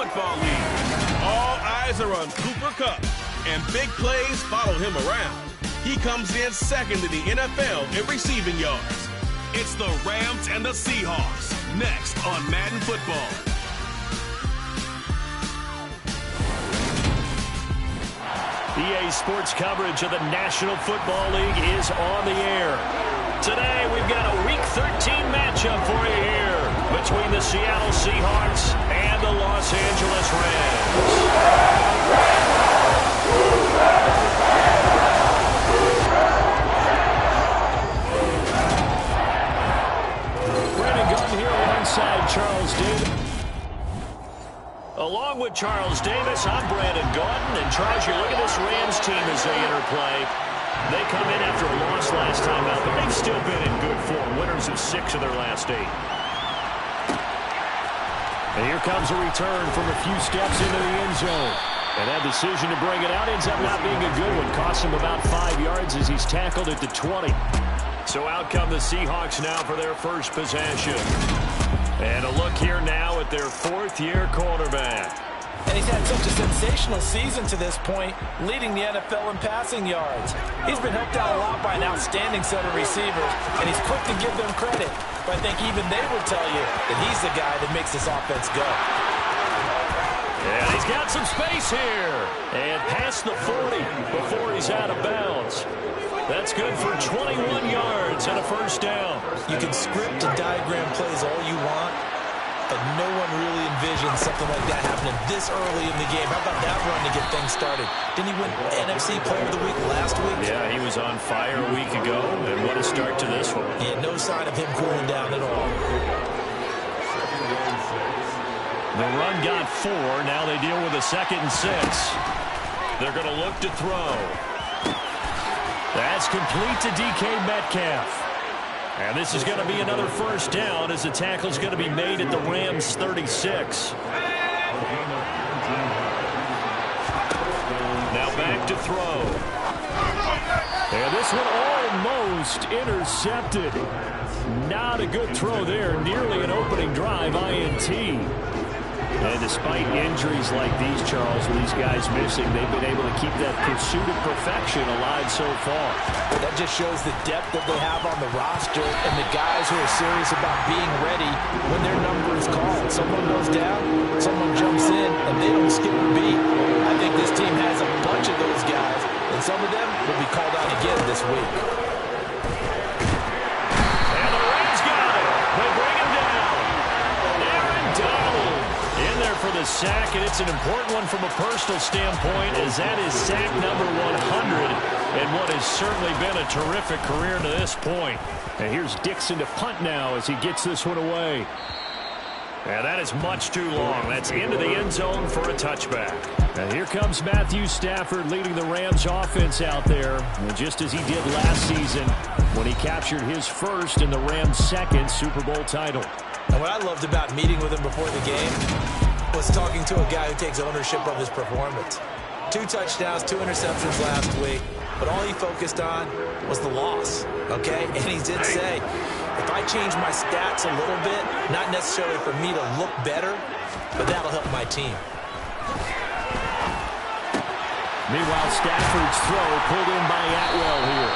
Football League. All eyes are on Cooper Kupp, and big plays follow him around. He comes in second in the NFL in receiving yards. It's the Rams and the Seahawks, next on Madden Football. EA Sports coverage of the National Football League is on the air. Today, we've got a Week 13 matchup for you here between the Seattle Seahawks and the Los Angeles Rams. Brandon Gunn here alongside Charles Davis. Along with Charles Davis, I'm Brandon Gaudin. And Charles, you look at this Rams team as they interplay. They come in after a loss last time out, but they've still been in good form. Winners of 6 of their last 8. And here comes a return from a few steps into the end zone. And that decision to bring it out ends up not being a good one. Costs him about 5 yards as he's tackled at the 20. So out come the Seahawks now for their first possession. And a look here now at their 4th-year quarterback. And he's had such a sensational season to this point, leading the NFL in passing yards. He's been helped out a lot by an outstanding set of receivers, and he's quick to give them credit. But I think even they would tell you that he's the guy that makes this offense go. And he's got some space here. And past the 40 before he's out of bounds. That's good for 21 yards and a first down. You can script and diagram plays all you want, but no one really envisions something like that happening this early in the game. How about that run to get things started? Didn't he win NFC Player of the Week last week? Yeah, he was on fire a week ago, and what a start to this one. Yeah, no sign of him cooling down at all. The run got 4. Now they deal with a 2nd and 6. They're going to look to throw. That's complete to DK Metcalf. And this is going to be another first down as the tackle's going to be made at the Rams' 36. Now back to throw. And this one almost intercepted. Not a good throw there. Nearly an opening drive INT. And despite injuries like these, Charles, with these guys missing, they've been able to keep that pursuit of perfection alive so far. That just shows the depth that they have on the roster and the guys who are serious about being ready when their number is called. Someone goes down, someone jumps in, and they don't skip a beat. I think this team has a bunch of those guys, and some of them will be called out again this week. And the Rams got it. They bring him down. Aaron Donald in there for the sack, and it's an important one from a personal standpoint, as that is sack number 100 in what has certainly been a terrific career to this point. And here's Dixon to punt now as he gets this one away. And that is much too long. That's into the end zone for a touchback. And here comes Matthew Stafford leading the Rams offense out there, and just as he did last season when he captured his first and the Rams' 2nd Super Bowl title. And what I loved about meeting with him before the game was talking to a guy who takes ownership of his performance. 2 touchdowns, 2 interceptions last week, but all he focused on was the loss, okay? And he did say, if I change my stats a little bit, not necessarily for me to look better, but that'll help my team. Meanwhile, Stafford's throw pulled in by Atwell here.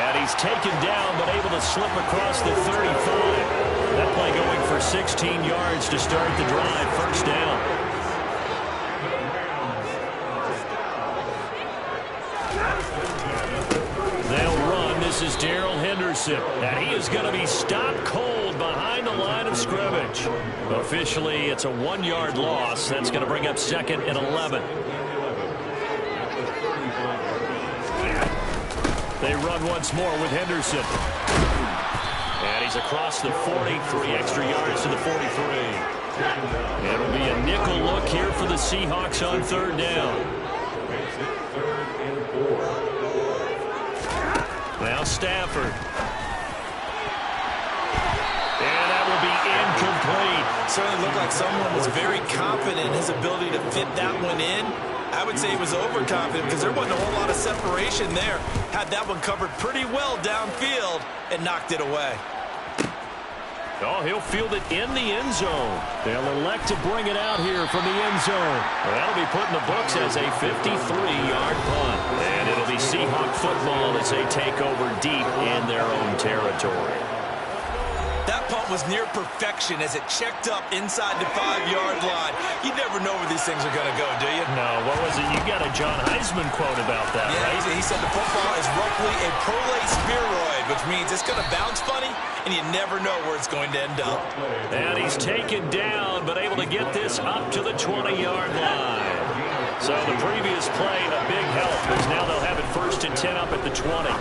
And he's taken down, but able to slip across the 35. That play going for 16 yards to start the drive. First down. They'll run. This is Darrell Henderson. And he is going to be stopped cold behind the line of scrimmage. Officially, it's a 1-yard loss. That's going to bring up 2nd and 11. They run once more with Henderson. And he's across the 40, 3 extra yards to the 43. It'll be a nickel look here for the Seahawks on 3rd down. Now Stafford. And that will be incomplete. Certainly looked like someone was very confident in his ability to fit that one in. I would say he was overconfident because there wasn't a whole lot of separation there. Had that one covered pretty well downfield and knocked it away. Oh, he'll field it in the end zone. They'll elect to bring it out here from the end zone. Well, that'll be put in the books as a 53-yard punt. And it'll be Seahawk football as they take over deep in their own territory. That punt was near perfection as it checked up inside the 5-yard line. You never know where these things are going to go, do you? No, what was it? You got a John Heisman quote about that, yeah, right? He said the football is roughly a prolate spheroid, which means it's going to bounce funny, and you never know where it's going to end up. And he's taken down, but able to get this up to the 20-yard line. So the previous play, a big help, because now they'll have it 1st and 10 up at the 20.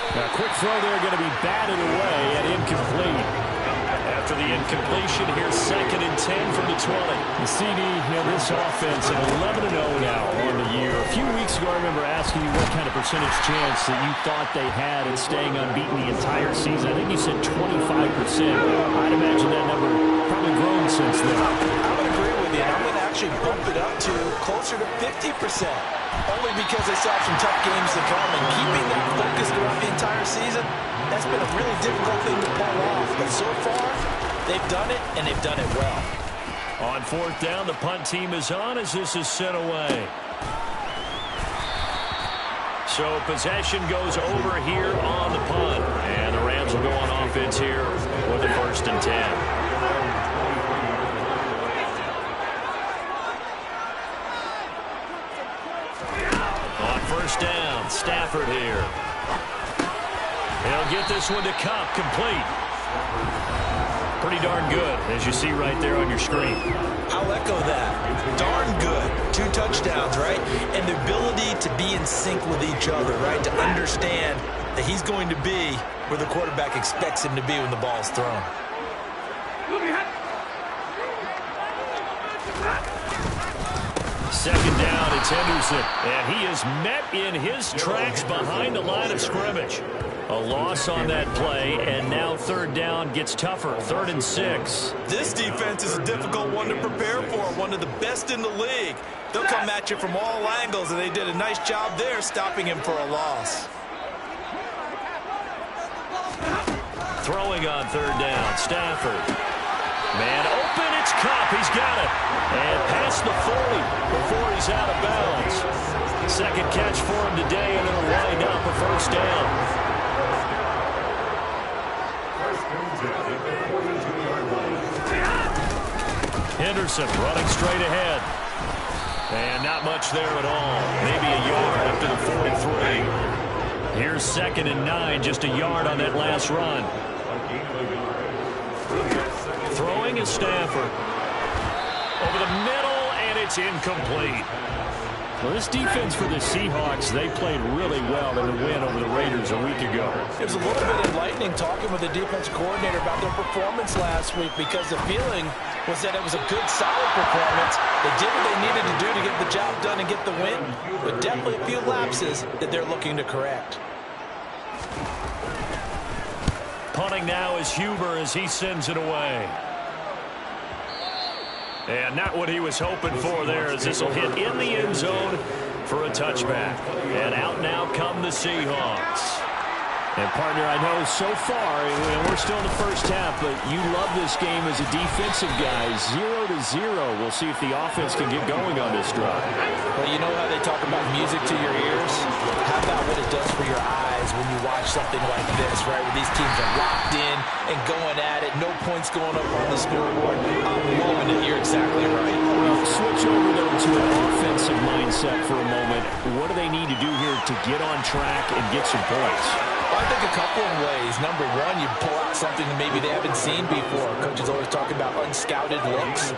Now, quick throw there, going to be batted away and incomplete. After the incompletion, here's 2nd and 10 from the 20. The CD, this offense at 11-0 now on the year. A few weeks ago, I remember asking you what kind of percentage chance that you thought they had at staying unbeaten the entire season. I think you said 25%. I'd imagine that number probably grown since then. I would agree with you. I'm going to actually bump it up to closer to 50%. Only because they still have some tough games to come, and keeping that focus throughout the entire season, that's been a really difficult thing to pull off. But so far, they've done it, and they've done it well. On 4th down, the punt team is on as this is sent away. So possession goes over here on the punt, and the Rams will go on offense here with the 1st and 10. Down, Stafford here. He'll get this one to Cup, complete. Pretty darn good, as you see right there on your screen. I'll echo that. Darn good. 2 touchdowns, right? And the ability to be in sync with each other, right? To understand that he's going to be where the quarterback expects him to be when the ball's thrown. 2nd down, it's Henderson. And he is met in his tracks behind the line of scrimmage. A loss on that play, and now 3rd down gets tougher. 3rd and 6. This defense is a difficult one to prepare for, one of the best in the league. They'll come at you from all angles, and they did a nice job there stopping him for a loss. Throwing on 3rd down, Stafford. Man open, it's Cup. He's got it. And past the 40 before he's out of bounds. 2nd catch for him today, and it'll wind up a 1st down. Henderson running straight ahead. And not much there at all. Maybe a yard up to the 43. Here's 2nd and 9, just a yard on that last run. Throwing is Stafford. Over the middle, and it's incomplete. Well, this defense for the Seahawks, they played really well in the win over the Raiders a week ago. It was a little bit enlightening talking with the defense coordinator about their performance last week, because the feeling was that it was a good, solid performance. They did what they needed to do to get the job done and get the win, but definitely a few lapses that they're looking to correct. Punting now is Huber as he sends it away. And not what he was hoping for there, as this will hit in the end zone for a touchback. And out now come the Seahawks. And, partner, I know so far, and we're still in the first half, but you love this game as a defensive guy. 0-0. We'll see if the offense can get going on this drive. Well, you know how they talk about music to your ears? How about what it does for your eyes when you watch something like this, right? Where these teams are locked in and going at it. No points going up on the scoreboard. I'm loving it. You're exactly right. Well, switch over, though, to an offensive mindset for a moment. What do they need to do here to get on track and get some points? Well, I think a couple of ways. Number one, you pull out something that maybe they haven't seen before. Coaches always talk about unscouted looks.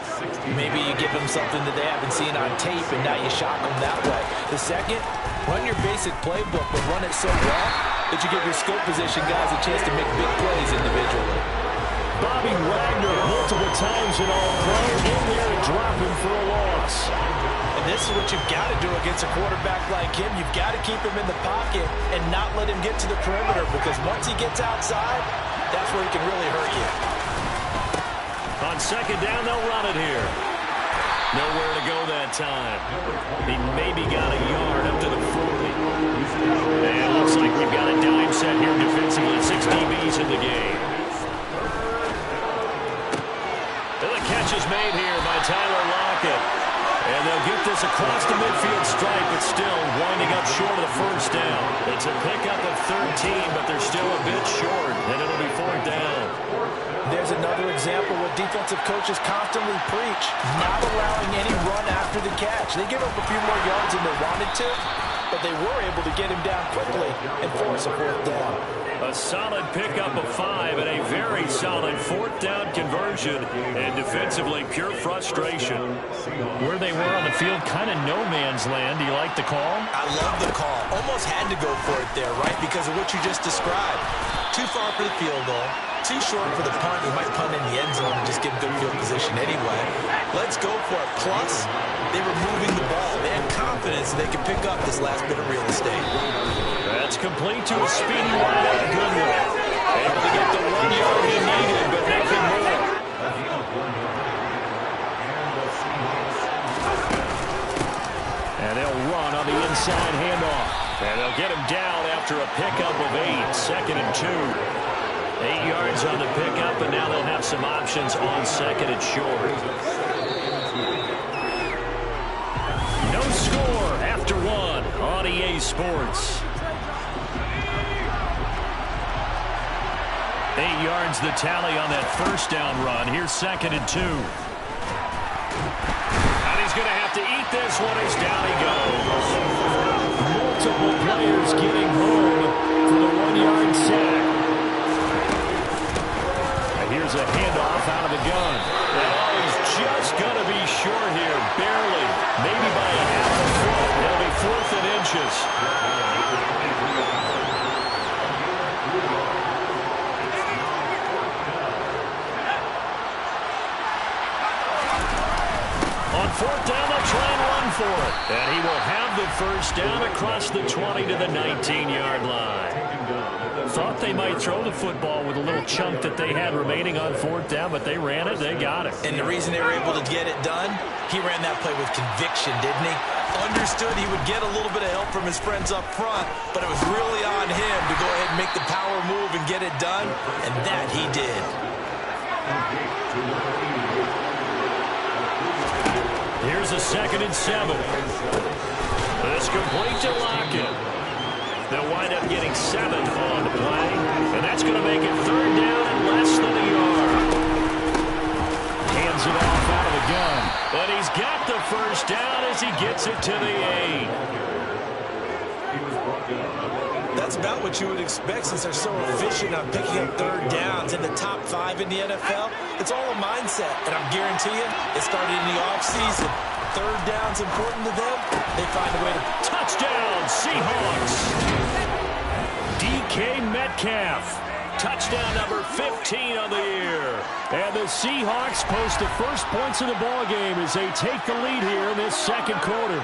Maybe you give them something that they haven't seen on tape, and now you shock them that way. The second, run your basic playbook, but run it so well that you give your skill position guys a chance to make big plays individually. Bobby Wagner multiple times in all play in there and drop him for a loss. And this is what you've got to do against a quarterback like him. You've got to keep him in the pocket and not let him get to the perimeter, because once he gets outside, that's where he can really hurt you. On 2nd down, they'll run it here. Nowhere to go that time. He maybe got a yard up to the 40. And it looks like we've got a dime set here defensively. 6 DBs in the game. is made here by Tyler Lockett. And they'll get this across the midfield stripe, but still winding up short of the first down. It's a pickup of 13, but they're still a bit short, and it'll be 4th down. There's another example what defensive coaches constantly preach, not allowing any run after the catch. They give up a few more yards than they wanted to, but they were able to get him down quickly and force a 4th down. A solid pickup of 5 and a very solid 4th down conversion, and defensively pure frustration. Where they were on the field, kind of no man's land. Do you like the call? I love the call. Almost had to go for it there, right, because of what you just described. Too far for the field goal, too short for the punt. He might punt in the end zone and just get good field position anyway. Let's go for it. Plus, they were moving the ball. They had confidence that they could pick up this last bit of real estate. That's complete to a speedy wide Goodwin. Able to get the 1 yard he needed, but nothing more. And they'll run on the inside handoff. And they'll get him down after a pickup of 8, 2nd and 2. 8 yards on the pickup, and now they'll have some options on 2nd and short. No score after 1 on EA Sports. 8 yards the tally on that first down run. Here's 2nd and 2. And he's going to have to eat this one as down he goes. Multiple players getting home for the 1-yard sack. And here's a handoff out of the gun. Oh, he's just going to be short here, barely. Maybe by a half a foot. It'll be 4th and inches. On 4th down, they'll try and run for it. And he will have the first down across the 20 to the 19-yard line. Thought they might throw the football with a little chunk that they had remaining on 4th down, but they ran it, they got it. And the reason they were able to get it done, he ran that play with conviction, didn't he? Understood he would get a little bit of help from his friends up front, but it was really on him to go ahead and make the power move and get it done, and that he did. Here's a 2nd and 7. This complete to Lockett. They'll wind up getting 7 on the play, and that's going to make it 3rd down and less than a yard. Hands it off out of the gun. But he's got the first down as he gets it to the 8. That's about what you would expect since they're so efficient on picking up 3rd downs in the top 5 in the NFL. It's all a mindset, and I'm guaranteeing you, it started in the offseason. 3rd down's important to them. They find a way to... Touchdown, Seahawks. DK Metcalf. Touchdown number 15 on the year. And the Seahawks post the first points of the ballgame as they take the lead here in this 2nd quarter.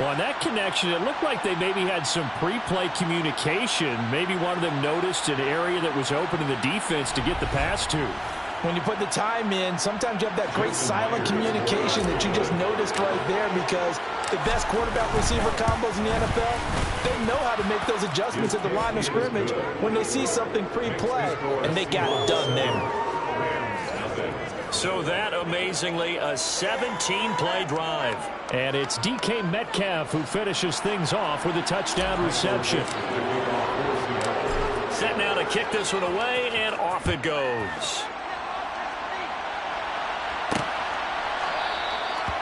Well, on that connection, it looked like they maybe had some pre-play communication. Maybe one of them noticed an area that was open in the defense to get the pass to. When you put the time in, sometimes you have that great silent communication that you just noticed right there, because the best quarterback-receiver combos in the NFL, they know how to make those adjustments at the line of scrimmage when they see something pre-play, and they got it done there. So that, amazingly, a 17-play drive. And it's DK Metcalf who finishes things off with a touchdown reception. Set now to kick this one away, and off it goes.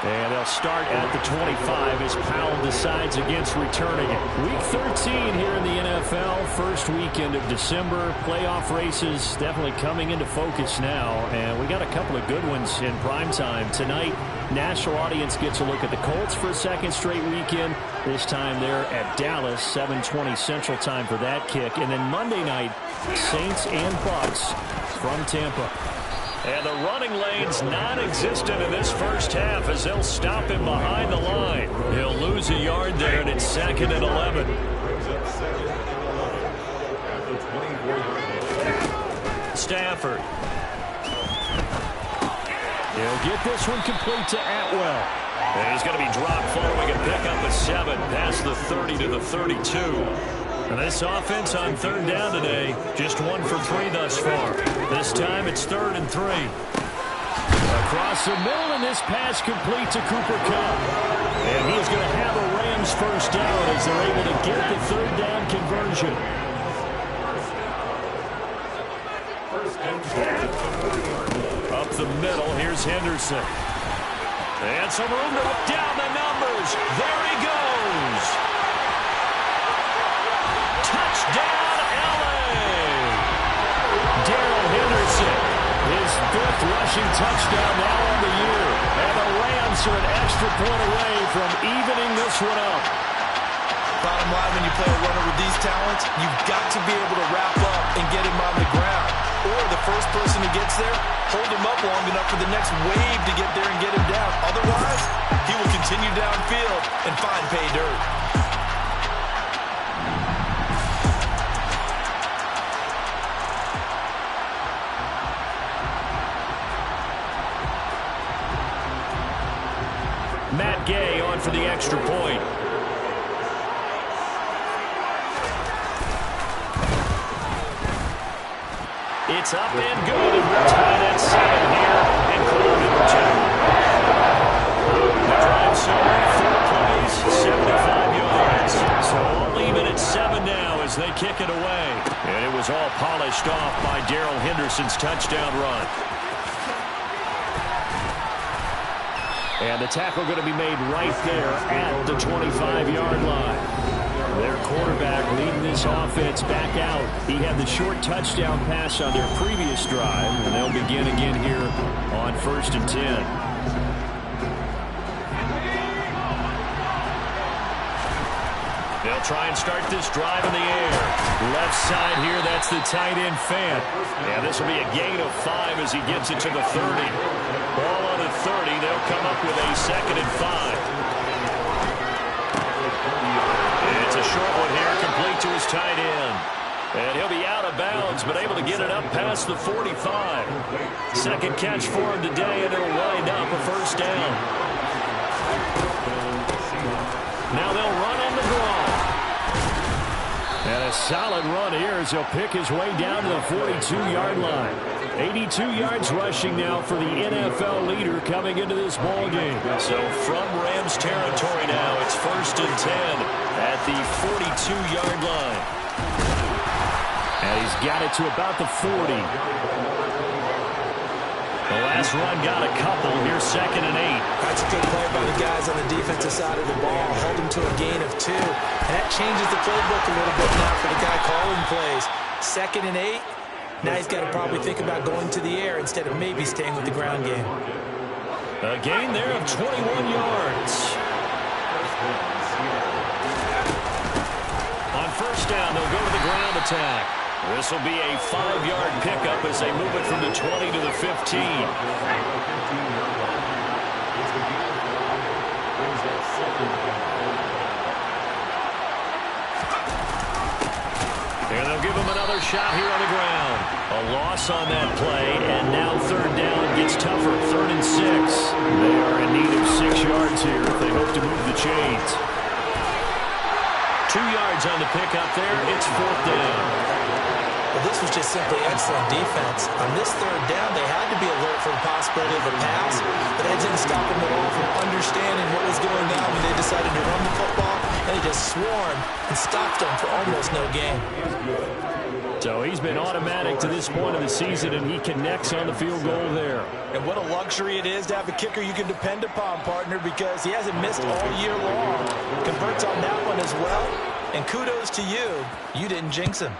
And they'll start at the 25 as Powell decides against returning it. Week 13 here in the NFL, first weekend of December. Playoff races definitely coming into focus now, and we got a couple of good ones in prime time. Tonight, national audience gets a look at the Colts for a 2nd straight weekend. This time they're at Dallas, 7:20 Central Time for that kick. And then Monday night, Saints and Bucks from Tampa. And the running lane's non-existent in this first half as they'll stop him behind the line. He'll lose a yard there, and it's 2nd and 11. Stafford. He'll get this one complete to Atwell. And he's going to be dropped following a pickup of 7 past the 30 to the 32. And this offense on 3rd down today, just 1 for 3 thus far. This time it's 3rd and 3. A Across the middle, and this pass complete to Cooper Kupp. And he's going to have a Rams first down as they're able to get the third down conversion. Up the middle, here's Henderson. And some room to look down the numbers. There he goes. Touchdown, LA. Darrell Henderson, his fifth rushing touchdown now on the year. And the Rams are an extra point away from evening this one up. Bottom line, when you play a runner with these talents, you've got to be able to wrap up and get him on the ground. Or the first person who gets there, hold him up long enough for the next wave to get there and get him down. Otherwise, he will continue downfield and find pay dirt. Matt Gay on for the extra point. It's up and good, and we're tied at 7 here in quarter number 2. The drive so 4 plays, 75 yards. So all even at 7 now as they kick it away. And it was all polished off by Darrell Henderson's touchdown run. And the tackle going to be made right there at the 25-yard line. Their quarterback leading this offense back out. He had the short touchdown pass on their previous drive, and they'll begin again here on 1st and 10. They'll try and start this drive in the air. Left side here, that's the tight end Fant. And this will be a gain of 5 as he gets it to the 30. Ball on the 30, they'll come up with a 2nd and 5. It's a short one here, complete to his tight end. And he'll be out of bounds, but able to get it up past the 45. Second catch for him today, and it'll wind up a first down. Now they'll run on the draw. And a solid run here as he'll pick his way down to the 42-yard line. 82 yards rushing now for the NFL leader coming into this ball game. So from Rams territory now, it's 1st and 10 at the 42-yard line. And he's got it to about the 40. The last run got a couple. Here's 2nd and 8. That's a good play by the guys on the defensive side of the ball. Hold him to a gain of 2. And that changes the playbook a little bit now for the guy calling plays. 2nd and 8. Now he's got to probably think about going to the air instead of maybe staying with the ground game. A gain there of 21 yards. On 1st down, they'll go to the ground attack. This will be a 5-yard pickup as they move it from the 20 to the 15. And they'll give him another shot here on the ground. A loss on that play, and now 3rd down gets tougher. 3rd and 6. They are in need of 6 yards here if they hope to move the chains. 2 yards on the pickup there. It's 4th down. Well, this was just simply excellent defense. On this 3rd down, they had to be alert for the possibility of a pass, but that didn't stop them at all from understanding what was going on when they decided to run the football, and they just swarmed and stopped them for almost no gain. So he's been automatic to this point of the season, and he connects on the field goal there. And what a luxury it is to have a kicker you can depend upon, partner, because he hasn't missed all year long. Converts on that one as well, and kudos to you. You didn't jinx him.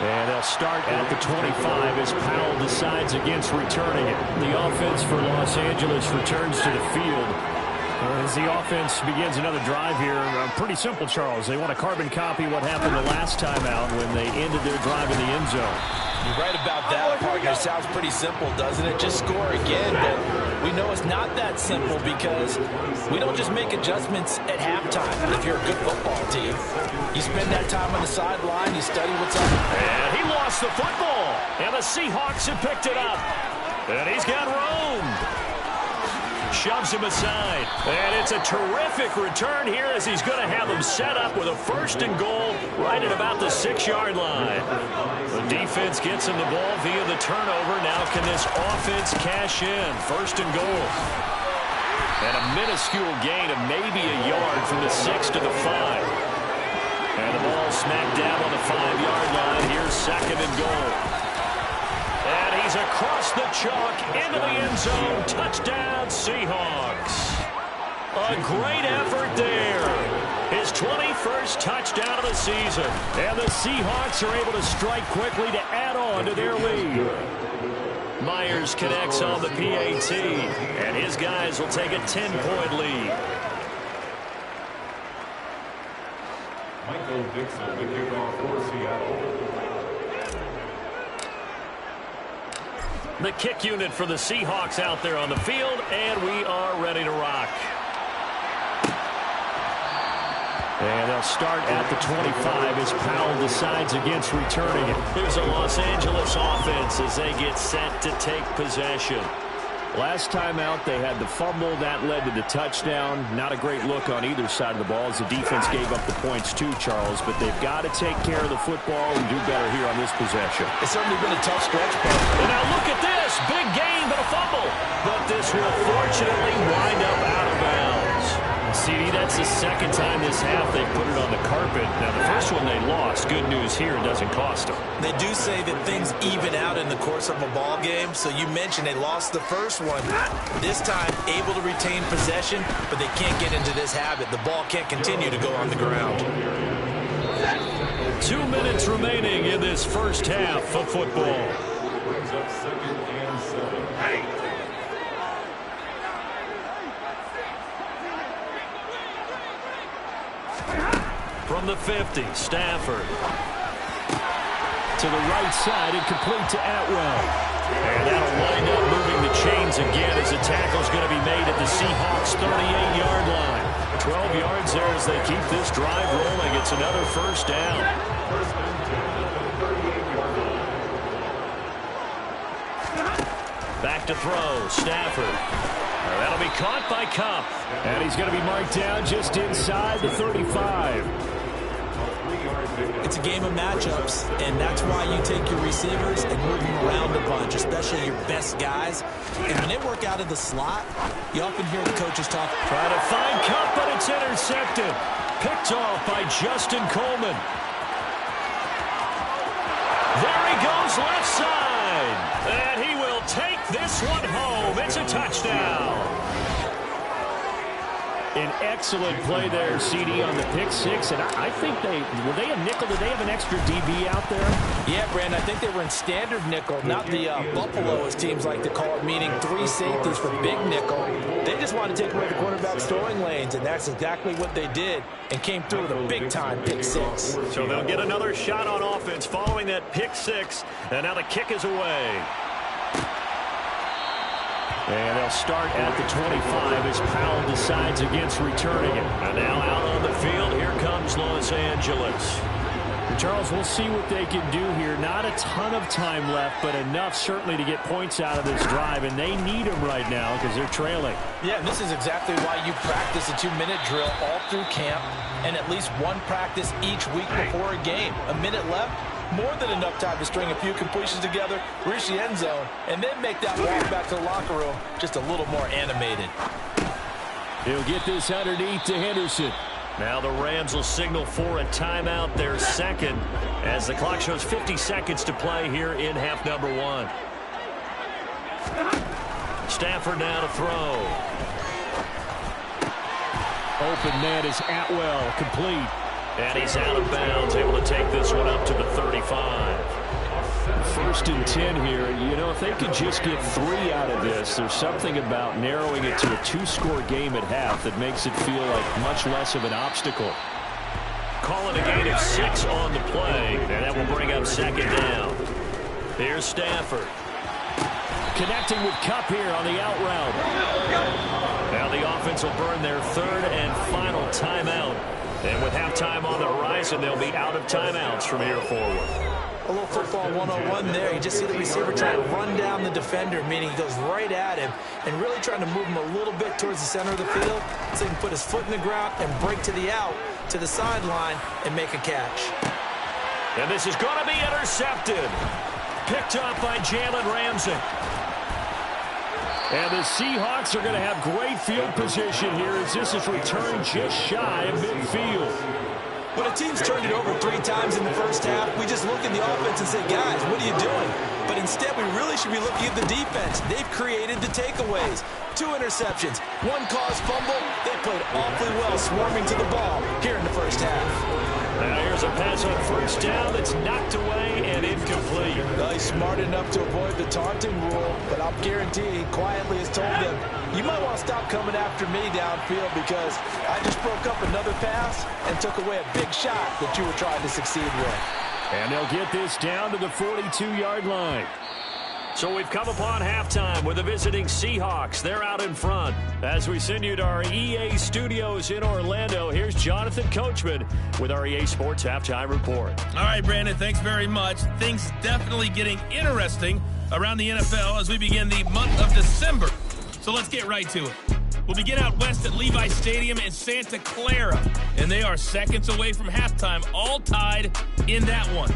And they'll start at the 25 as Powell decides against returning it. The offense for Los Angeles returns to the field. As the offense begins another drive here, pretty simple, Charles. They want to carbon copy what happened the last time out when they ended their drive in the end zone. You're right about that, partner. It sounds pretty simple, doesn't it? Just score again, but we know it's not that simple because we don't just make adjustments at halftime if you're a good football team. You spend that time on the sideline, you study what's up. And he lost the football, and the Seahawks have picked it up. And he's got room. shoves him aside. And it's a terrific return here as he's going to have him set up with a 1st and goal right at about the 6-yard line. The defense gets him the ball via the turnover. Now can this offense cash in? 1st and goal. And a minuscule gain of maybe a yard from the 6 to the 5. And the ball smacked down on the 5-yard line. Here's 2nd and goal. And he's across the chalk into the end zone. Touchdown, Seahawks. A great effort there. His 21st touchdown of the season. And the Seahawks are able to strike quickly to add on to their lead. Myers connects on the PAT. And his guys will take a 10-point lead. Michael Dixon, the kickoff for Seattle. The kick unit for the Seahawks out there on the field, and we are ready to rock. And they'll start at the 25 as Powell decides against returning it. Here's a Los Angeles offense as they get set to take possession. Last time out, they had the fumble. That led to the touchdown. Not a great look on either side of the ball as the defense gave up the points too, Charles. But they've got to take care of the football and do better here on this possession. It's certainly been a tough stretch, but and now look at this. Big gain, but a fumble. But this will fortunately wind up out of bounds. CD, that's the 2nd time this half they've put it on the carpet. Now, the first one they lost. Good news here, it doesn't cost them. they do say that things even out in the course of a ball game. So you mentioned they lost the first one. This time, able to retain possession, but they can't get into this habit. The ball can't continue to go on the ground. 2 minutes remaining in this first half of football. Brings up 2nd and 7. From the 50, Stafford. To the right side and complete to Atwell. And that'll wind up moving the chains again as the tackle's going to be made at the Seahawks 38-yard line. 12 yards there as they keep this drive rolling. It's another first down. Back to throw, Stafford. That'll be caught by Kupp. And he's going to be marked down just inside the 35. It's a game of matchups, and that's why you take your receivers and move them around a bunch, especially your best guys. And when they work out of the slot, you often hear the coaches talk. Trying to find Kupp, but it's intercepted. Picked off by Justin Coleman. There he goes left side. And he will take this one home. It's a touchdown. An excellent play there, CD, on the pick six. And I think were they a nickel? Did they have an extra DB out there? Yeah, Brandon, I think they were in standard nickel, not the Buffalo, as teams like to call it, meaning 3 safeties for big nickel. They just wanted to take away the quarterback's throwing lanes, and that's exactly what they did, and came through with a big-time pick six. So they'll get another shot on offense following that pick six, and now the kick is away. And they'll start at the 25 as Powell decides against returning it. And now out on the field, here comes Los Angeles. And Charles, we'll see what they can do here. Not a ton of time left, but enough certainly to get points out of this drive. And they need them right now because they're trailing. Yeah, and this is exactly why you practice a 2-minute drill all through camp and at least one practice each week before a game. A minute left. More than enough time to string a few completions together, reach the end zone, and then make that walk back to the locker room just a little more animated. He'll get this underneath to Henderson. Now the Rams will signal for a timeout, their second, as the clock shows 50 seconds to play here in half number 1. Stafford now to throw. Open man is Atwell, complete. And he's out of bounds, able to take this one up to the 35. 1st and 10 here. You know, if they could just get 3 out of this, there's something about narrowing it to a 2-score game at half that makes it feel like much less of an obstacle. Calling a gain of 6 on the play, and that will bring up 2nd down. Here's Stafford. Connecting with Kupp here on the out route. Now the offense will burn their 3rd and final timeout. And with halftime on the horizon, they'll be out of timeouts from here forward. A little football 101 there. You just see the receiver trying to run down the defender, meaning he goes right at him and really trying to move him a little bit towards the center of the field so he can put his foot in the ground and break to the out, to the sideline, and make a catch. And this is going to be intercepted. Picked up by Jalen Ramsey. And the Seahawks are going to have great field position here as this is returned just shy of midfield. When a team's turned it over 3 times in the first half, we just look at the offense and say, guys, what are you doing? But instead, we really should be looking at the defense. They've created the takeaways. 2 interceptions, 1 caused fumble. They played awfully well swarming to the ball here in the first half. Now here's a pass on first down that's knocked away and incomplete. Well, he's smart enough to avoid the taunting rule, but I'll guarantee he quietly has told them, you might want to stop coming after me downfield because I just broke up another pass and took away a big shot that you were trying to succeed with. And they'll get this down to the 42-yard line. So we've come upon halftime with the visiting Seahawks. They're out in front. As we send you to our EA studios in Orlando, here's Jonathan Coachman with our EA Sports Halftime Report. All right, Brandon, thanks very much. Things definitely getting interesting around the NFL as we begin the month of December. So let's get right to it. We'll begin out west at Levi Stadium in Santa Clara, and they are seconds away from halftime, all tied in that one.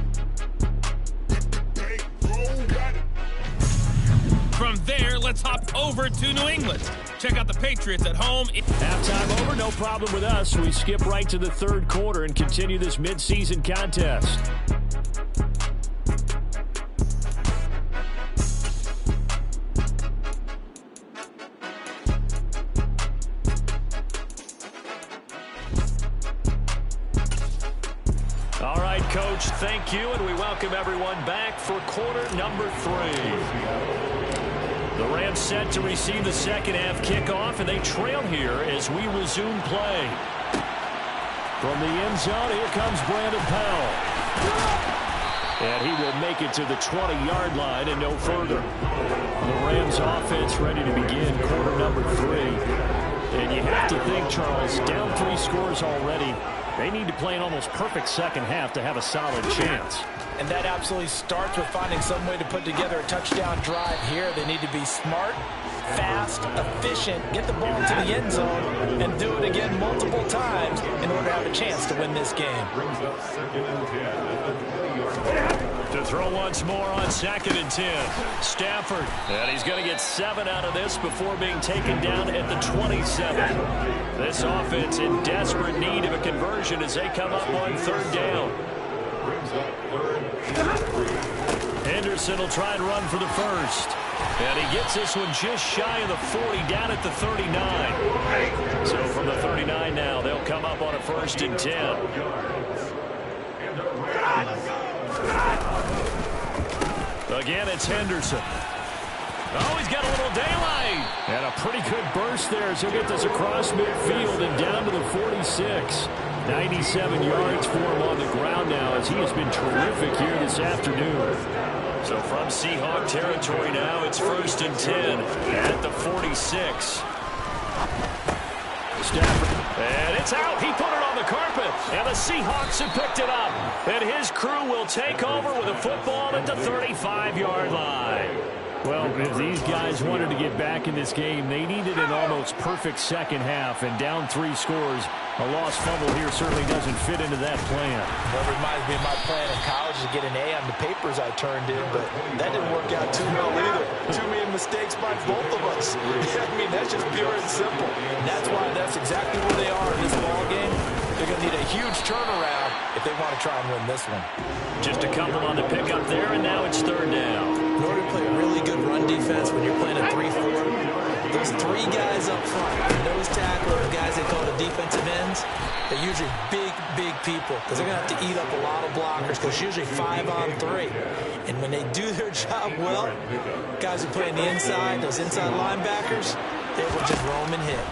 From there, let's hop over to New England. Check out the Patriots at home. Halftime over, no problem with us. We skip right to the third quarter and continue this midseason contest. All right, Coach, thank you, and we welcome everyone back for quarter number 3. The Rams set to receive the second half kickoff, and they trail here as we resume play. From the end zone, here comes Brandon Powell. And he will make it to the 20-yard line and no further. The Rams offense ready to begin quarter number 3. And you have to think, Charles, down 3 scores already. They need to play an almost perfect second half to have a solid chance. And that absolutely starts with finding some way to put together a touchdown drive here. They need to be smart, fast, efficient, get the ball to the end zone, and do it again multiple times in order to have a chance to win this game. To throw once more on 2nd and 10. Stafford. And he's going to get 7 out of this before being taken down at the 27. This offense in desperate need of a conversion as they come up on 3rd down. Henderson will try and run for the first. And he gets this one just shy of the 40, down at the 39. So from the 39 now, they'll come up on a 1st and 10. Again, it's Henderson. Oh, he's got a little daylight. And a pretty good burst there as he'll get this across midfield and down to the 46. 97 yards for him on the ground now as he has been terrific here this afternoon. So from Seahawk territory now, it's 1st and 10 at the 46. Stafford. And it's out. He put it on the carpet. And the Seahawks have picked it up. And his crew will take over with a football at the 35-yard line. Well, if these guys wanted to get back in this game, they needed an almost perfect second half, and down 3 scores. A lost fumble here certainly doesn't fit into that plan. That reminds me of my plan in college to get an A on the papers I turned in, but that didn't work out too well either. Too many mistakes by both of us. I mean, that's just pure and simple. And that's why that's exactly where they are in this ball game. They're going to need a huge turnaround if they want to try and win this one. Just a couple on the pickup there, and now it's 3rd down. In order to play a really good run defense when you're playing a 3-4, those 3 guys up front, the nose tackle, the guys they call the defensive ends, they're usually big people because they're going to have to eat up a lot of blockers because it's usually 5 on 3. And when they do their job well, guys who play on the inside, those inside linebackers, they will just roam and hit.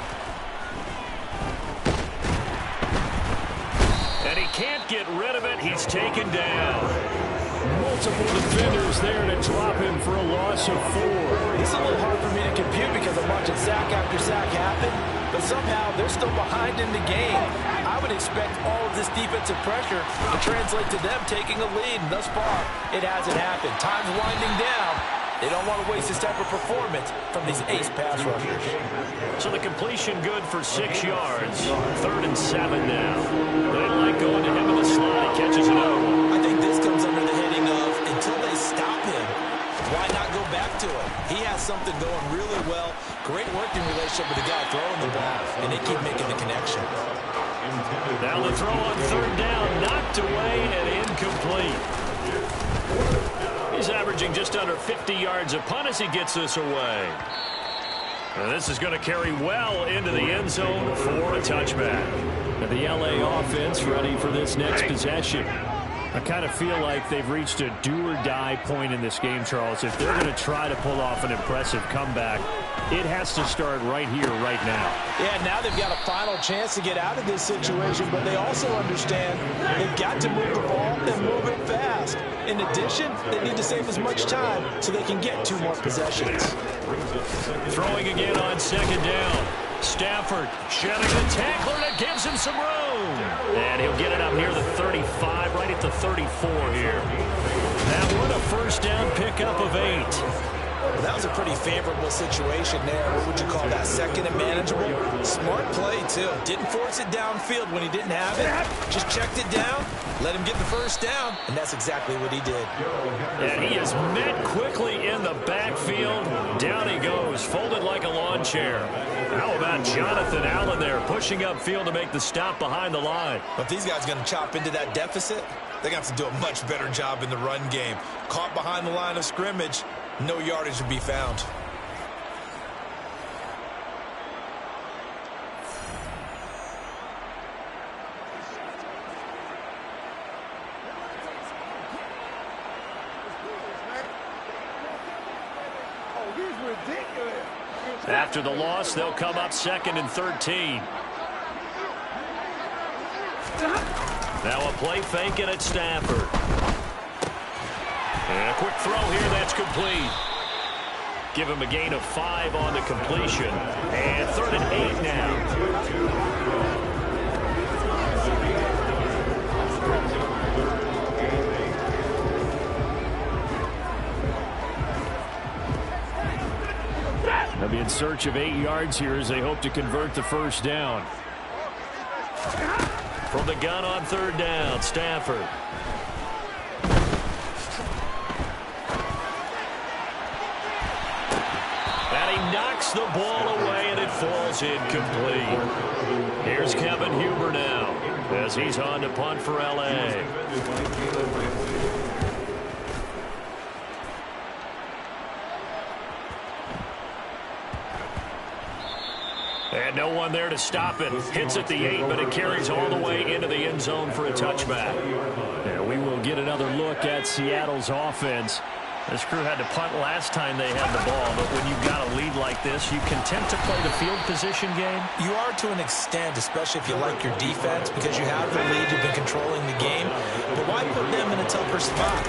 And he can't get rid of it. He's taken down. Multiple defenders there to drop him for a loss of 4. It's a little hard for me to compute because I'm watching sack after sack happen, but somehow they're still behind in the game. I I would expect all of this defensive pressure to translate to them taking a lead. And thus far, it hasn't happened. Time's winding down. They don't want to waste this type of performance from these ace pass rushers. So the completion good for 6 yards. 3rd and 7 now. They like going to him in the slot. He catches it over. I think this comes under the heading of until they stop him, why not go back to him? He has something going really well. Great working relationship with the guy throwing the ball, and they keep making the connection. Now the throw on 3rd down, knocked away and incomplete. He's averaging just under 50 yards a punt as he gets this away. And this is going to carry well into the end zone for a touchback. And the LA offense ready for this next possession. I kind of feel like they've reached a do-or-die point in this game, Charles. If they're going to try to pull off an impressive comeback, it has to start right here, right now. Yeah, now they've got a final chance to get out of this situation, but they also understand they've got to move the ball and move it fast. In addition, they need to save as much time so they can get 2 more possessions. Throwing again on 2nd down. Stafford shedding the tackler, and it gives him some room. And he'll get it up near the 35, right at the 34 here. That one a 1st down pickup of 8. Well, that was a pretty favorable situation there. What would you call that? 2nd and manageable? Smart play, too. Didn't force it downfield when he didn't have it. Just checked it down, let him get the 1st down, and that's exactly what he did. And he is met quickly in the backfield. Down he goes, folded like a lawn chair. How about Jonathan Allen there, pushing upfield to make the stop behind the line? But these guys are going to chop into that deficit. They're going to have to do a much better job in the run game. Caught behind the line of scrimmage, no yardage to be found. After the loss, they'll come up 2nd and 13. Now a play fake and it's Stafford. And a quick throw here, that's complete. Give him a gain of 5 on the completion. And 3rd and 8 now. They'll be in search of 8 yards here as they hope to convert the 1st down. From the gun on 3rd down, Stafford. And he knocks the ball away, and it falls incomplete. Here's Kevin Huber now as he's on to punt for L.A. And no one there to stop it. Hits at the 8, but it carries all the way into the end zone for a touchback. And we will get another look at Seattle's offense. This crew had to punt last time they had the ball, but when you've got a lead like this, you content to play the field position game? You are to an extent, especially if you like your defense, because you have the lead, you've been controlling the game. But why put them in a tougher spot?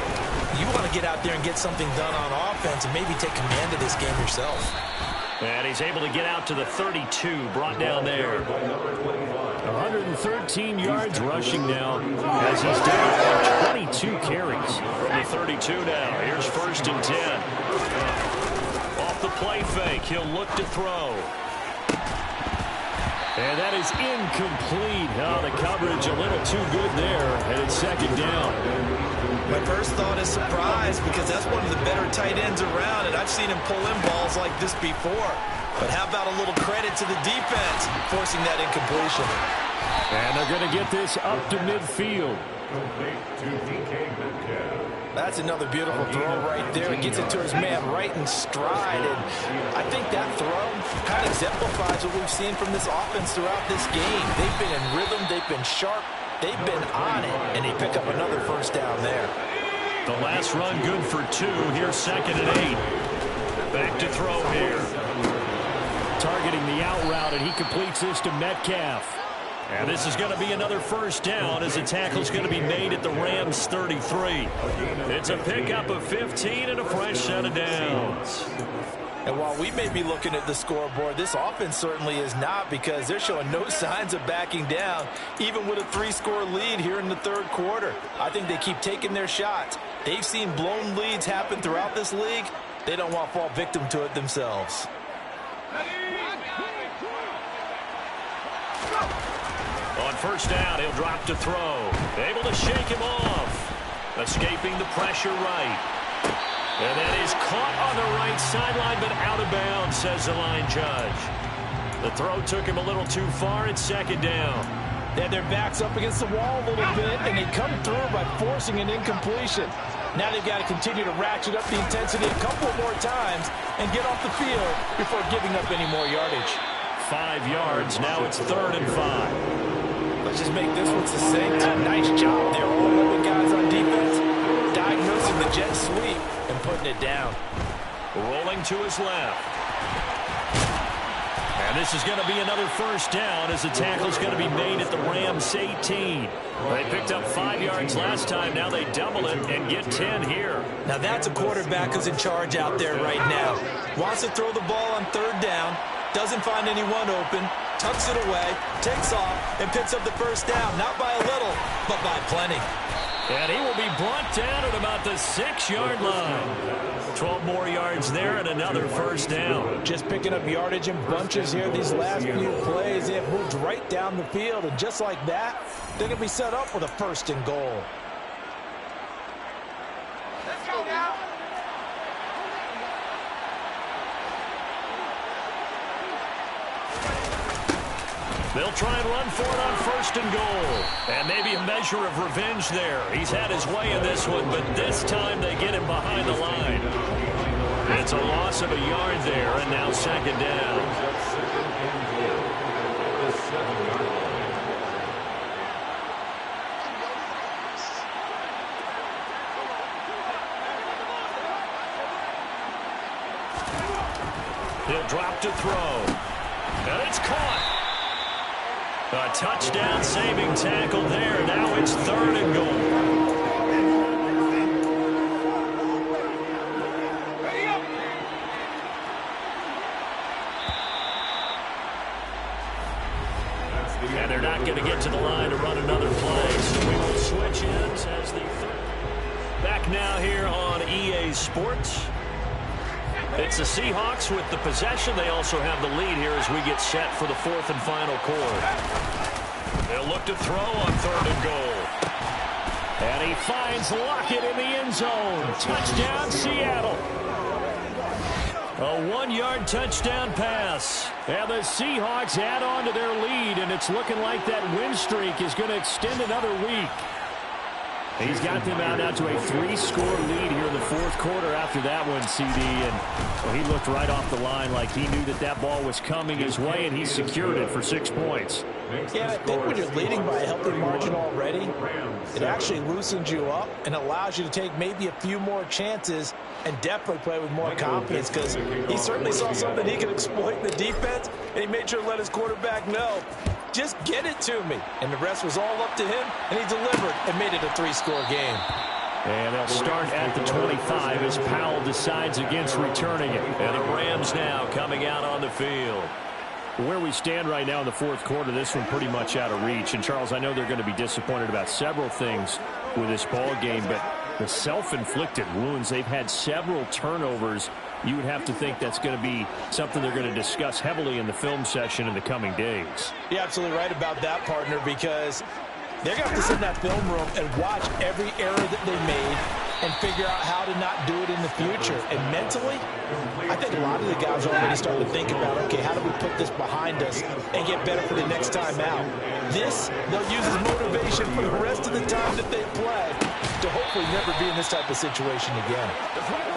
You want to get out there and get something done on offense and maybe take command of this game yourself. And he's able to get out to the 32, brought down there. 113 yards rushing now as he's down 22 carries. From the 32 now, here's 1st and 10. Off the play fake, he'll look to throw. And that is incomplete. Oh, the coverage a little too good there, and it's 2nd down. My first thought is surprise, because that's one of the better tight ends around, and I've seen him pull in balls like this before. But how about a little credit to the defense forcing that incompletion? And they're going to get this up to midfield. That's another beautiful throw right there. It gets it to his man right in stride. And I think that throw kind of exemplifies what we've seen from this offense throughout this game. They've been in rhythm. They've been sharp. They've been on it. And they pick up another 1st down there. The last run good for 2. Here's 2nd and 8. Back to throw here. Targeting the out route, and he completes this to Metcalf. And this is going to be another 1st down as the tackle's going to be made at the Rams' 33. It's a pickup of 15 and a fresh set of downs. And while we may be looking at the scoreboard, this offense certainly is not, because they're showing no signs of backing down, even with a 3-score lead here in the third quarter. I think they keep taking their shots. They've seen blown leads happen throughout this league. They don't want to fall victim to it themselves. On first down, he'll drop to throw. Able to shake him off. Escaping the pressure right. And that is caught on the right sideline, but out of bounds, says the line judge. The throw took him a little too far. It's second down. They had their backs up against the wall a little bit, and they come through by forcing an incompletion. Now they've got to continue to ratchet up the intensity a couple more times and get off the field before giving up any more yardage. 5 yards. Now it's 3rd and 5. Let's just make this one succinct. Nice job there. All 11 guys on defense, diagnosing the jet sweep and putting it down. Rolling to his left. And this is going to be another first down, as the tackle's going to be made at the Rams 18. They picked up 5 yards last time. Now they double it and get 10 here. Now that's a quarterback who's in charge out there right now. Wants to throw the ball on 3rd down. Doesn't find anyone open. Tucks it away. Takes off and picks up the first down. Not by a little, but by plenty. And he will be brought down at about the 6-yard line. 12 more yards there and another first down. Just picking up yardage in bunches here these last few plays. They have moved right down the field, and just like that, they're going to be set up with a 1st and goal. Let's go now. They'll try and run for it on 1st and goal. And maybe a measure of revenge there. He's had his way in this one, but this time they get him behind the line. It's a loss of a yard there, and now 2nd down. He'll drop to throw. And it's caught. A touchdown saving tackle there. Now it's 3rd and goal. And they're not going to get to the line to run another play. So we will switch ends as the back now here on EA Sports. It's the Seahawks with the possession. They also have the lead here as we get set for the 4th and final quarter. They'll look to throw on 3rd and goal. And he finds Lockett in the end zone. Touchdown, Seattle. A 1-yard touchdown pass. And the Seahawks add on to their lead, and it's looking like that win streak is going to extend another week. He's got them out now to a 3-score lead here in the 4th quarter after that one, CD. And he looked right off the line like he knew that that ball was coming his way, and he secured it for 6 points. Yeah, I think when you're leading by a healthy margin already, it actually loosens you up and allows you to take maybe a few more chances and definitely play with more confidence, because he certainly saw something he could exploit in the defense, and he made sure to let his quarterback know, just get it to me. And the rest was all up to him, and he delivered and made it a 3-score game. And they'll start at the 25 as Powell decides against returning it. And the Rams now coming out on the field. Where we stand right now in the 4th quarter, this one pretty much out of reach. And, Charles, I know they're going to be disappointed about several things with this ball game, but the self-inflicted wounds, they've had several turnovers. You would have to think that's going to be something they're going to discuss heavily in the film session in the coming days. You're absolutely right about that, partner, because they're going to have to sit in that film room and watch every error that they made and figure out how to not do it in the future. And mentally, I think a lot of the guys are already starting to think about, okay, how do we put this behind us and get better for the next time out? This, they'll use as motivation for the rest of the time that they play to hopefully never be in this type of situation again.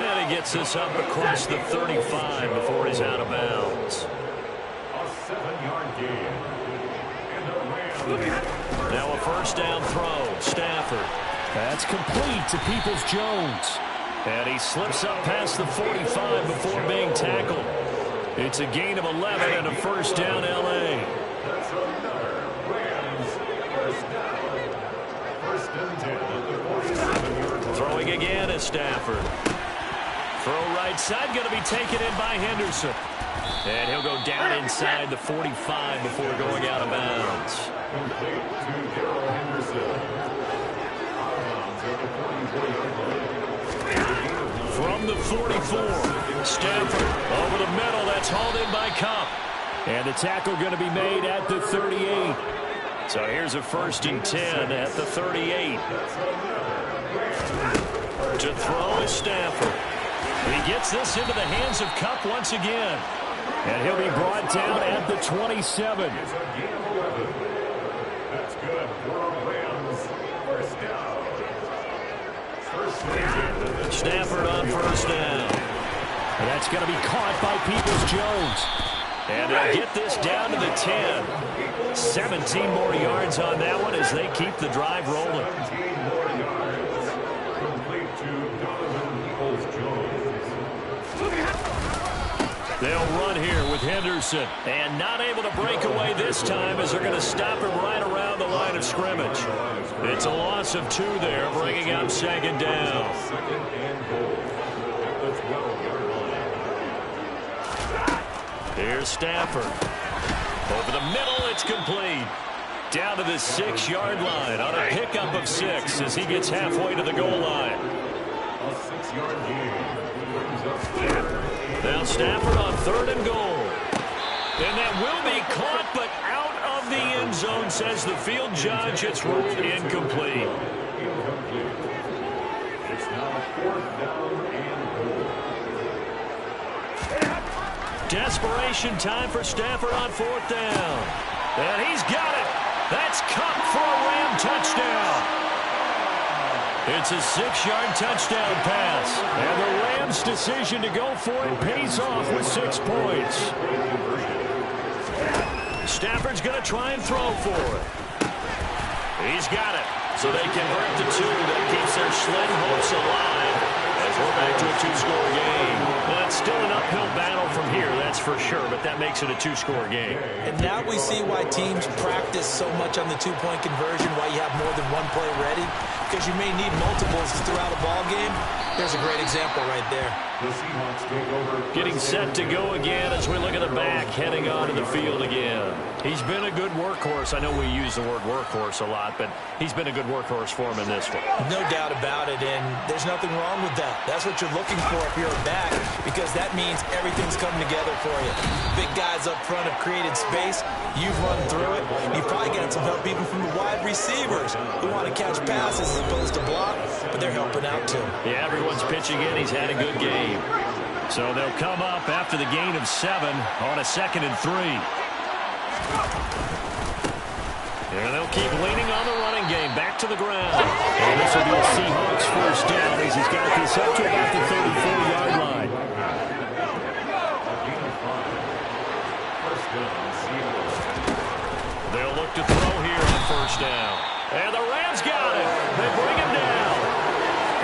And he gets this up across the 35 before he's out of bounds. A 7-yard gain. And the Rams. Now a first down throw. Stafford. That's complete to Peoples-Jones. And he slips up past the 45 before being tackled. It's a gain of 11 and a first down, L.A. That's another Rams first down. 1st and 10 at the 47-yard line. Throwing again is Stafford. Throw right side, going to be taken in by Henderson. And he'll go down inside the 45 before going out of bounds. Complete to Darrell Henderson. From the 44, Stafford over the middle. That's hauled in by Cup. And the tackle going to be made at the 38. So here's a 1st and 10 at the 38. To throw is Stafford. He gets this into the hands of Cup once again. And he'll be brought down at the 27. That's good for Rams. First down. First down. Stafford on 1st down. And that's going to be caught by Peoples-Jones. And they'll get this down to the 10. 17 more yards on that one as they keep the drive rolling. 17 more yards. Complete to Donovan Peoples-Jones. They'll run here with Henderson. And not able to break away this time as they're going to stop him right around the line of scrimmage. It's a loss of 2 there, bringing up 2nd down. Second and goal. At the 12-yard line. Here's Stafford. Over the middle, it's complete. Down to the 6-yard line on a pickup of 6 as he gets halfway to the goal line. A 6-yard gain. Brings up Stafford. Now Stafford on 3rd and goal. And that will be caught, but out of the end zone, says the field judge. It's ruled incomplete. Incomplete. It's now 4th down and goal. Desperation time for Stafford on 4th down. And he's got it. That's Cup for a Ram touchdown. It's a 6-yard touchdown pass. And the Rams' decision to go for it pays off with 6 points. Stafford's going to try and throw for it. He's got it. So they convert the 2. That keeps their slim hopes alive as we're back to a 2-score game. Well, it's still an uphill battle from here, that's for sure, but that makes it a 2-score game. And now we see why teams practice so much on the 2-point conversion, why you have more than one play ready, because you may need multiples throughout a ball game. There's a great example right there. The Seahawks take over. Getting set to go again as we look at the back, heading onto the field again. He's been a good workhorse. I know we use the word workhorse a lot, but he's been a good workhorse for him in this one. No doubt about it, and there's nothing wrong with that. That's what you're looking for if you're a back, because that means everything's coming together for you. Big guys up front have created space. You've run through it. You've probably got some help even from the wide receivers who want to catch passes as opposed to block, but they're helping out too. Yeah, everyone's pitching in. He's had a good game. So they'll come up after the gain of 7 on a 2nd and 3. And they'll keep leaning on the running game. Back to the ground. And this will be a Seahawks 1st down as he's got this up to about the 34-yard line. They'll look to throw here on 1st down. And the Rams got it. They bring him down.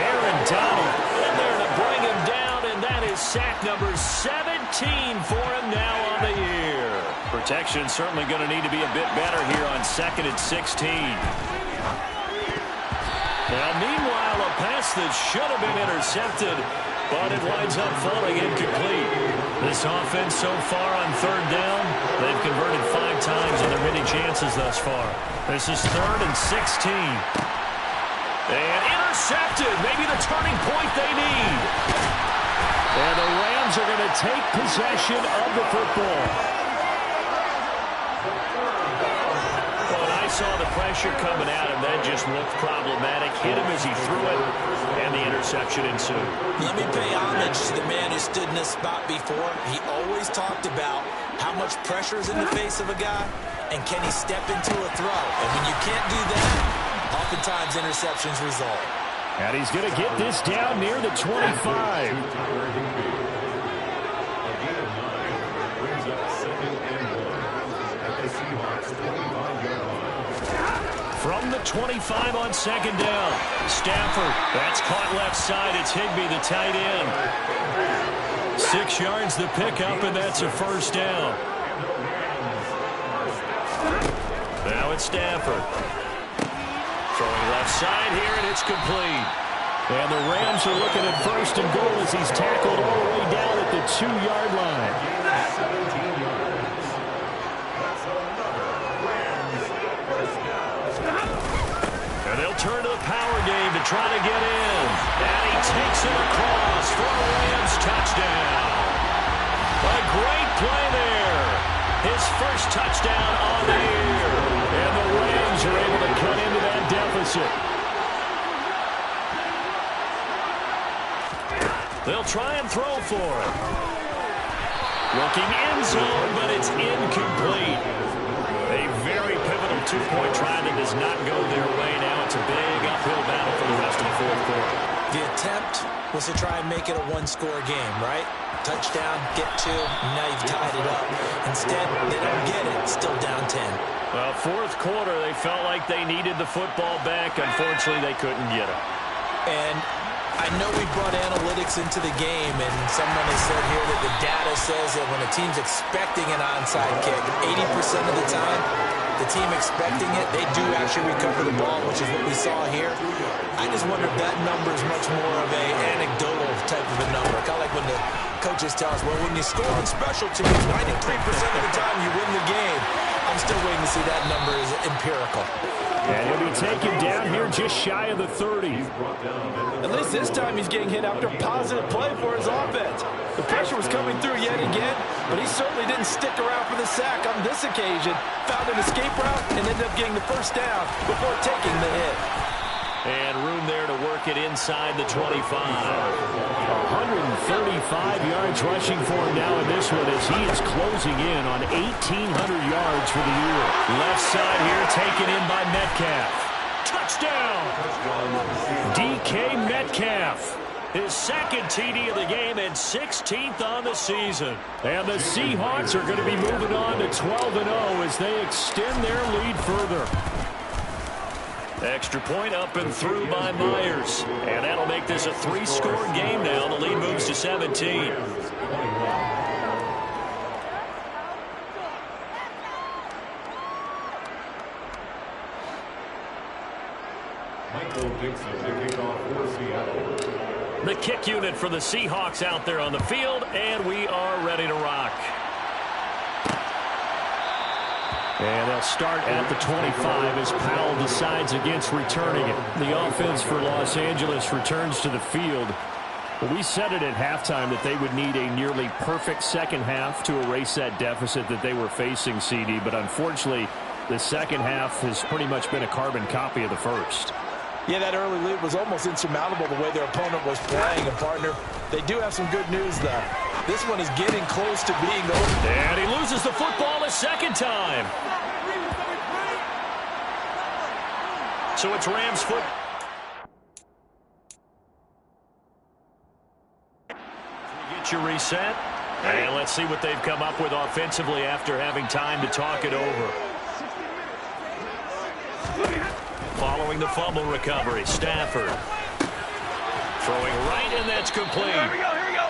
Aaron Donald in there to bring him down, and that is sack number 17 for him now on the year. Protection certainly going to need to be a bit better here on 2nd and 16. Now, meanwhile, a pass that should have been intercepted, but it winds up falling incomplete. This offense so far on 3rd down, they've converted 5 times on their many chances thus far. This is 3rd and 16. And intercepted, maybe the turning point they need. And the Rams are going to take possession of the football. When I saw the pressure coming at him, that just looked problematic. Hit him as he threw it, and the interception ensued. Let me pay homage to the man who stood in this spot before. He always talked about how much pressure is in the face of a guy, and can he step into a throw. And when you can't do that, oftentimes interceptions result. And he's going to get this down near the 25. From the 25 on 2nd down. Stafford, that's caught left side. It's Higbee, the tight end. 6 yards the pickup, and that's a 1st down. Now it's Stafford. Throwing left side here, and it's complete. And the Rams are looking at first and goal as he's tackled all the way down at the 2-yard line. 17 yards. That's another Rams first down. And they'll turn to the power game to try to get in. And he takes it across for a Rams touchdown. A great play there. His first touchdown on the year. And the Rams are able to cut into that deficit. They'll try and throw for it. Looking end zone, but it's incomplete. A very pivotal two-point try that does not go their way. Now it's a big uphill battle for the rest of the fourth quarter. The attempt was to try and make it a one-score game, right? Touchdown, get two, now you've tied it up. Instead, they don't get it, still down 10. Well, fourth quarter, they felt like they needed the football back. Unfortunately, they couldn't get it. And I know we brought analytics into the game, and someone has said here that the data says that when a team's expecting an onside kick, 80% of the time, the team expecting it, they do actually recover the ball, which is what we saw here. I just wonder if that number is much more of an anecdotal type of a number. Kind of like when the coaches tell us, well, when you score on special teams, 93% of the time you win the game. I'm still waiting to see that number is empirical. And he'll be taken down here just shy of the 30. At least this time he's getting hit after a positive play for his offense. The pressure was coming through yet again, but he certainly didn't stick around for the sack on this occasion. Found an escape route and ended up getting the first down before taking the hit. And room there to work it inside the 25. 135 yards rushing for him now in this one as he is closing in on 1,800 yards for the year. Left side here taken in by Metcalf. Touchdown! DK Metcalf. His second TD of the game and 16th on the season. And the Seahawks are going to be moving on to 12-0 as they extend their lead further. Extra point up and through by Myers. And that'll make this a 3-score game now. The lead moves to 17. Michael Dixon to kick off for Seattle. The kick unit for the Seahawks out there on the field, and we are ready to rock. And they'll start at the 25 as Powell decides against returning it. The offense for Los Angeles returns to the field. Well, we said it at halftime that they would need a nearly perfect second half to erase that deficit that they were facing, CD. But unfortunately, the second half has pretty much been a carbon copy of the first. Yeah, that early lead was almost insurmountable the way their opponent was playing. And, partner, they do have some good news, though. This one is getting close to being over. And he loses the football a second time. So it's Rams foot. Get your reset. And let's see what they've come up with offensively after having time to talk it over. Following the fumble recovery, Stafford. Throwing right, and that's complete. Here we go.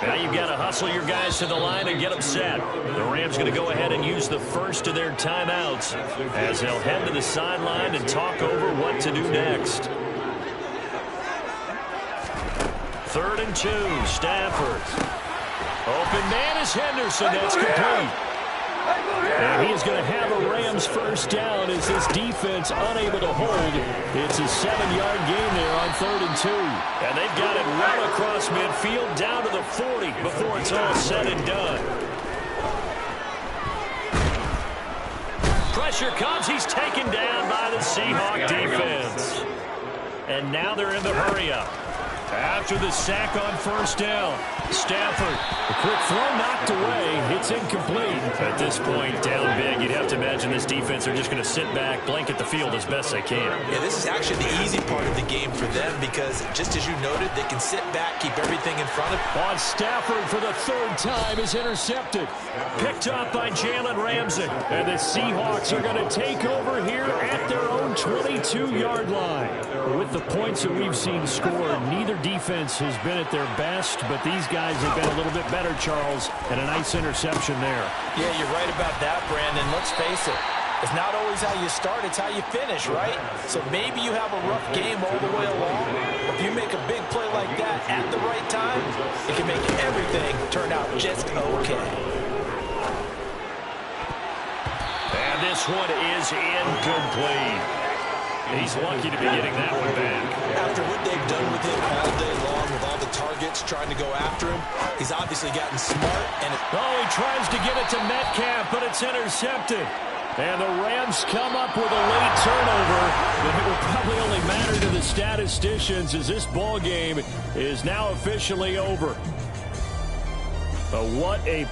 Now you've got to hustle your guys to the line and get them set. The Rams going to go ahead and use the first of their timeouts as they'll head to the sideline and talk over what to do next. 3rd and 2, Stafford. Open man is Henderson. That's complete. And he is going to have a Rams first down as this defense unable to hold. It's a 7-yard gain there on 3rd and 2. And they've got it right across midfield down to the 40 before it's all said and done. Pressure comes. He's taken down by the Seahawk defense. And now they're in the hurry-up. After the sack on first down, Stafford. A quick throw knocked away. It's incomplete. At this point, down big, you'd have to imagine this defense are just going to sit back, blanket the field as best they can. Yeah, this is actually the easy part of the game for them because, just as you noted, they can sit back, keep everything in front of them. On Stafford for the 3rd time is intercepted. Picked up by Jalen Ramsey. And the Seahawks are going to take over here at their own 22-yard line. With the points that we've seen scored, neither defense has been at their best, but these guys have been a little bit better, Charles, and a nice interception there. Yeah, you're right about that, Brandon. Let's face it. It's not always how you start, it's how you finish, right? So maybe you have a rough game all the way along. If you make a big play like that at the right time, it can make everything turn out just okay. And this one is incomplete. He's lucky to be getting that one back. After what they've done with him all day long, with all the targets trying to go after him, he's obviously gotten smart. And he tries to get it to Metcalf, but it's intercepted. And the Rams come up with a late turnover, but it will probably only matter to the statisticians as this ball game is now officially over. But what a